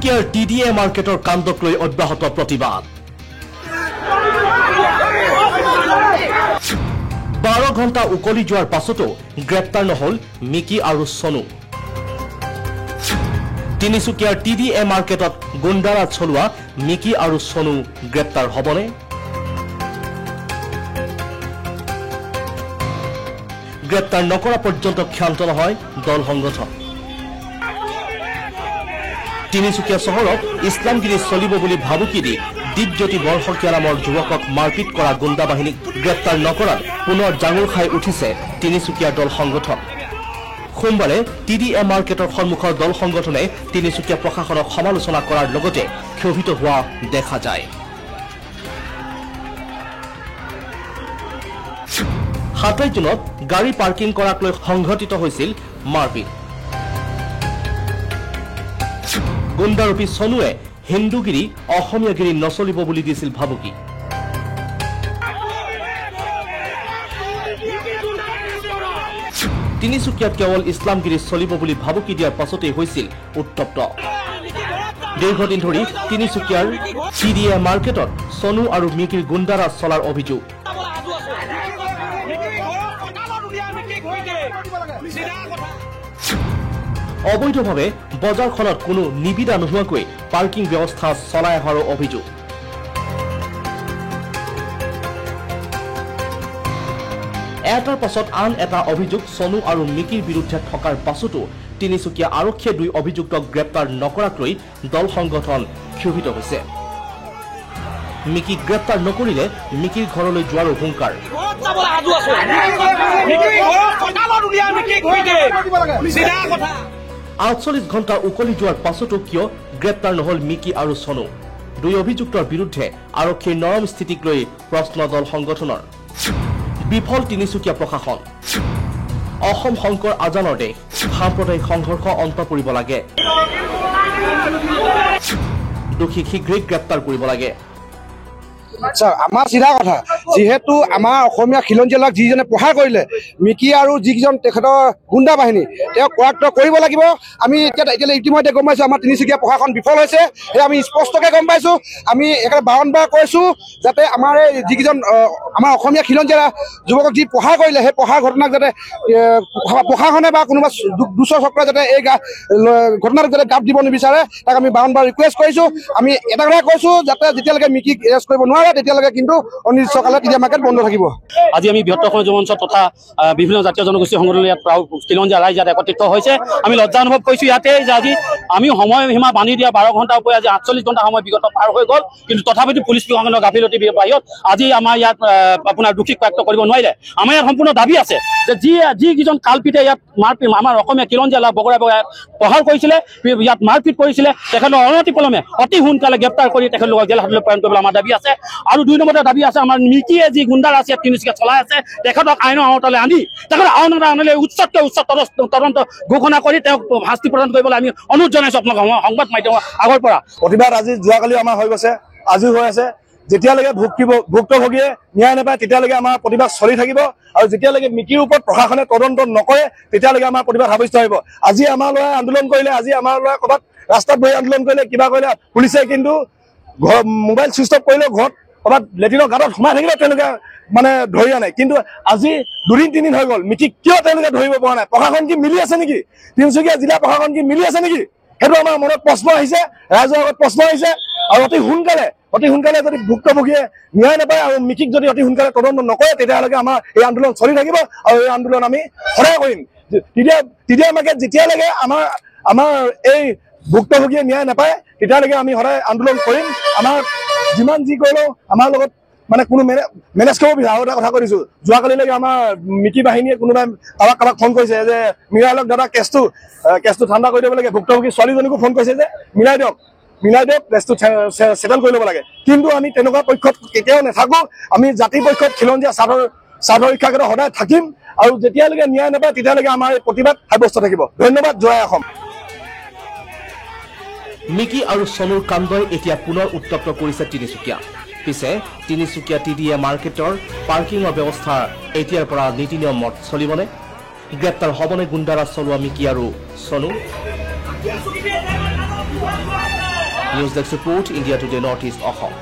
তিনিচুকীয়াৰ TDA মাৰ্কেটৰ কাণ্ডক লৈ অব্যাহত প্ৰতিবাদ 12 ঘণ্টা উকলি যোৱাৰ পাছতো গ্ৰেপ্তাৰ নহল মিকি আৰু সনু তিনিচুকীয়াৰ TDA মাৰ্কেটত গুণ্ডাৰাজ চলোৱা মিকি আৰু সনু গ্ৰেপ্তাৰ হ'বনে গ্ৰেপ্তাৰ নকৰা পৰ্যন্ত ক্ষান্ত নহয় দল সংগঠন তিনিচুকীয়া চহৰত ইছলামগিৰি চলিব বুলি ভাবুকি দি দীপজ্যোতি বৰশকীয়া নামৰ যুৱকক মাৰপিট কৰা গুণ্ডা বাহিনীক গ্ৰেপ্তাৰ নকৰাত পুনৰ জাঙুৰ খাই উঠিছে তিনিচুকীয়াৰ দল সংগঠন সোমবাৰে TDA মাৰ্কেটৰ সন্মুখৰ দল সংগঠনে তিনিচুকীয়া প্ৰশাসনক সমালোচনা কৰাৰ লগতে ক্ষোভিত হোৱা দেখা যায় 27 জুনত গাড়ী পাৰ্কিং কৰাক লৈ সংঘটিত হৈছিল মাৰপিট গুণ্ডাৰূপী সনুৱে হিন্দুগিৰি অসমীয়াগিৰি নচলিব বুলি দিছিল ভাবুকি তিনিচুকীয়াত কেৱল ইছলামগিৰি চলিব বুলি ভাবুকি দিয়াৰ পাছতে হৈছিল উত্তপ্ত দীৰ্ঘদিন ধৰি তিনিচুকীয়াৰ TDA মাৰ্কেটত সনু আৰু মিকিৰ গুণ্ডাৰাজ চলাৰ অভিযোগ অবৈধভাৱে বজাৰখনত কোনো নিবিদা নোহোৱাকৈ পাৰ্কিং ব্যৱস্থা চলাই অহাৰ অভিযোগ এটাৰ পাছত আন এটা অভিযোগ সনু আৰু মিকিৰ বিৰুদ্ধে থকাৰ পাছতো তিনিচুকীয়া আৰক্ষীয়ে দুই অভিযুক্তক গ্ৰেপ্তাৰ নকৰাক লৈ দল সংগঠন ক্ষোভিত হৈছে মিকি গ্ৰেপ্তাৰ নকৰিলে মিকিৰ ঘৰলৈ যোৱাৰ হুংকাৰ 48 ঘণ্টা উকলি যোৱাৰ পাছতো কিয় গ্ৰেপ্তাৰ নহল মিকি আৰু সনু দুই অভিযুক্তৰ বিৰুদ্ধে আৰক্ষীৰ নৰম স্থিতিক লৈ প্ৰশ্ন দল সংগঠনৰ বিফল তিনিচুকীয়া প্ৰশাসন অসম শংকৰ আজানৰ দেশ সাম্প্ৰদায়িক সংঘৰ্ষ অন্ত পৰিব লাগে দোষীক শীঘ্ৰেই গ্ৰেপ্তাৰ কৰিব লাগে আমাৰ চিধা কথা যেহেতু আমাৰ অসমীয়া খিলঞ্জীয়াক যিজনে প্ৰহাৰ কৰিলে মিকি আৰু যিজন তেখেতৰ গুণ্ডা বাহিনী তেওঁক কৰাক্ত কৰিব লাগিব আমি এতিয়া ইতিমধ্যে গম পাইছোঁ আমাৰ তিনিচুকীয়া প্ৰশাসন বিফল হৈছে সেয়া আমি স্পষ্টকৈ গম পাইছোঁ আমি একেবাৰে বাৰম্বাৰ কৈছোঁ যাতে আমাৰ এই যিকেইজন আমাৰ অসমীয়া খিলঞ্জীয়া যুৱকক যি প্ৰহাৰ কৰিলে সেই প্ৰহাৰ ঘটনাক যাতে প্ৰশাসনে বা কোনোবা দুচৰ চক্ৰই যাতে এই ঘটনাটোক যাতে গাপ দিব নিবিচাৰে তাক আমি বাৰম্বাৰ ৰিকুৱেষ্ট কৰিছোঁ আমি এটা কথাই কৈছোঁ যাতে যেতিয়ালৈকে মিকিক এৰেষ্ট কৰিব নোৱাৰে তেতিয়ালৈকে কিন্তু অনিৰ্দিষ্টকালে TDA মাৰ্কেট বন্ধ থাকিব আজি আমি বৃহত্তৰ অসম যুৱ মঞ্চ তথা বিভিন্ন জাতীয় জনগোষ্ঠী সংগঠন ইয়াত খিলঞ্জীয়া ৰাইজ ইয়াত একত্ৰিত হৈছে আমি লজ্জা অনুভৱ কৰিছোঁ ইয়াতে যে আজি আমি সময়সীমা বান্ধি দিয়া 12 ঘণ্টাৰ উপৰি আজি 48 ঘণ্টা সময় বিগত পাৰ হৈ গ'ল কিন্তু তথাপিতো পুলিচ প্ৰশাসনৰ গাফিলতিৰ বাহিৰত আজি আমাৰ ইয়াত আপোনাৰ দোষীক প্ৰাপ্ত কৰিব নোৱাৰিলে আমাৰ ইয়াত সম্পূৰ্ণ দাবী আছে যে যিকেইজন কালপিতে ইয়াত মাৰপিট আমাৰ অসমীয়া খিলঞ্জীয়া বগৰাই বগৰাই প্ৰহাৰ কৰিছিলে ইয়াত মাৰপিট কৰিছিলে তেখেতৰ অনতিপলমে অতি সোনকালে গ্ৰেপ্তাৰ কৰি তেখেতলোকক জেল হাজতলৈ প্ৰেৰণ কৰিবলৈ আমাৰ দাবী আছে আৰু দুই নম্বৰতে দাবী আছে আমাৰ মিকিয়ে যি গুণ্ডাৰাজ ইয়াত তিনিচুকীয়া চলাই আছে তেখেতক আইনৰ আওতালৈ আনি তেখেতক আইনৰ আওতালৈ উচ্চতকৈ উচ্চ তদন্ত ঘোষণা কৰি তেওঁক শাস্তি প্ৰদান কৰিবলৈ আমি অনুৰোধ জনাইছোঁ আপোনালোকক সংবাদ মাধ্যমৰ আগৰ পৰা প্ৰতিবাদ আজি যোৱাকালিও আমাৰ হৈ গৈছে আজিও হৈ আছে যেতিয়ালৈকে ভুক্তভোগীয়ে ন্যায় নাপায় তেতিয়ালৈকে আমাৰ প্ৰতিবাদ চলি থাকিব আৰু যেতিয়ালৈকে মিকিৰ ওপৰত প্ৰশাসনে তদন্ত নকৰে তেতিয়ালৈকে আমাৰ প্ৰতিবাদ সাব্যস্ত হ'ব আজি আমাৰ ল'ৰাই আন্দোলন কৰিলে আজি আমাৰ ল'ৰাই ক'ৰবাত ৰাস্তাত বহি আন্দোলন কৰিলে কিবা কৰিলে পুলিচে কিন্তু মোবাইল ছুইচ অফ কৰিলেও ঘৰত ক'ৰবাত লেট্ৰিনৰ গাঁতত সোমাই থাকিলেও তেওঁলোকে মানে ধৰি আনে কিন্তু আজি 2-3 দিন হৈ গ'ল মিকিক কিয় তেওঁলোকে ধৰিব পৰা নাই প্ৰশাসন কি মিলি আছে নেকি তিনিচুকীয়া জিলা প্ৰশাসন কি মিলি আছে নেকি সেইটো আমাৰ মনত প্ৰশ্ন আহিছে ৰাইজৰ আগত প্ৰশ্ন আহিছে আৰু অতি সোনকালে যদি ভুক্তভোগীয়ে ন্যায় নাপায় আৰু মিকিক যদি অতি সোনকালে তদন্ত নকৰে তেতিয়াহ'লে আমাৰ এই আন্দোলন চলি থাকিব আৰু এই আন্দোলন আমি সদায় কৰিম TDA মাৰ্কেট যেতিয়ালৈকে আমাৰ এই ভুক্তভোগীয়ে ন্যায় নাপায় তেতিয়ালৈকে আমি সদায় আন্দোলন কৰিম আমাৰ যিমান যি কৰিলেও আমাৰ লগত মানে কোনো মেনেজ কৰিব বিচাৰে আৰু এটা কথা কৈছোঁ যোৱাকালিলৈকে আমাৰ মিকি বাহিনীয়ে কোনোবাই কাৰোবাক ফোন কৰিছে যে মিলাই লওক দাদা কেছটো ঠাণ্ডা কৰি দিব লাগে ভুক্তভোগী ছোৱালীজনীকো ফোন কৰিছে যে মিলাই দিয়ক কেছটো চেটেল কৰি ল'ব লাগে কিন্তু আমি তেনেকুৱা পক্ষত কেতিয়াও নাথাকোঁ আমি জাতি পক্ষত খিলঞ্জীয়া স্বাৰ্থ ৰক্ষাৰ ক্ষেত্ৰত সদায় থাকিম আৰু যেতিয়ালৈকে ন্যায় নাপায় তেতিয়ালৈকে আমাৰ প্ৰতিবাদ সাব্যস্ত থাকিব ধন্যবাদ জয় অসম মিকি আৰু সনুৰ কাণ্ডই এতিয়া পুনৰ উত্তপ্ত কৰিছে তিনিচুকীয়া পিছে তিনিচুকীয়া TDA মাৰ্কেটৰ পাৰ্কিঙৰ ব্যৱস্থা এতিয়াৰ পৰা নীতি নিয়মত চলিবনে গ্ৰেপ্তাৰ হ'বনে গুণ্ডাৰাজ চলোৱা মিকি আৰু Sonu news desk report India today north east Assam.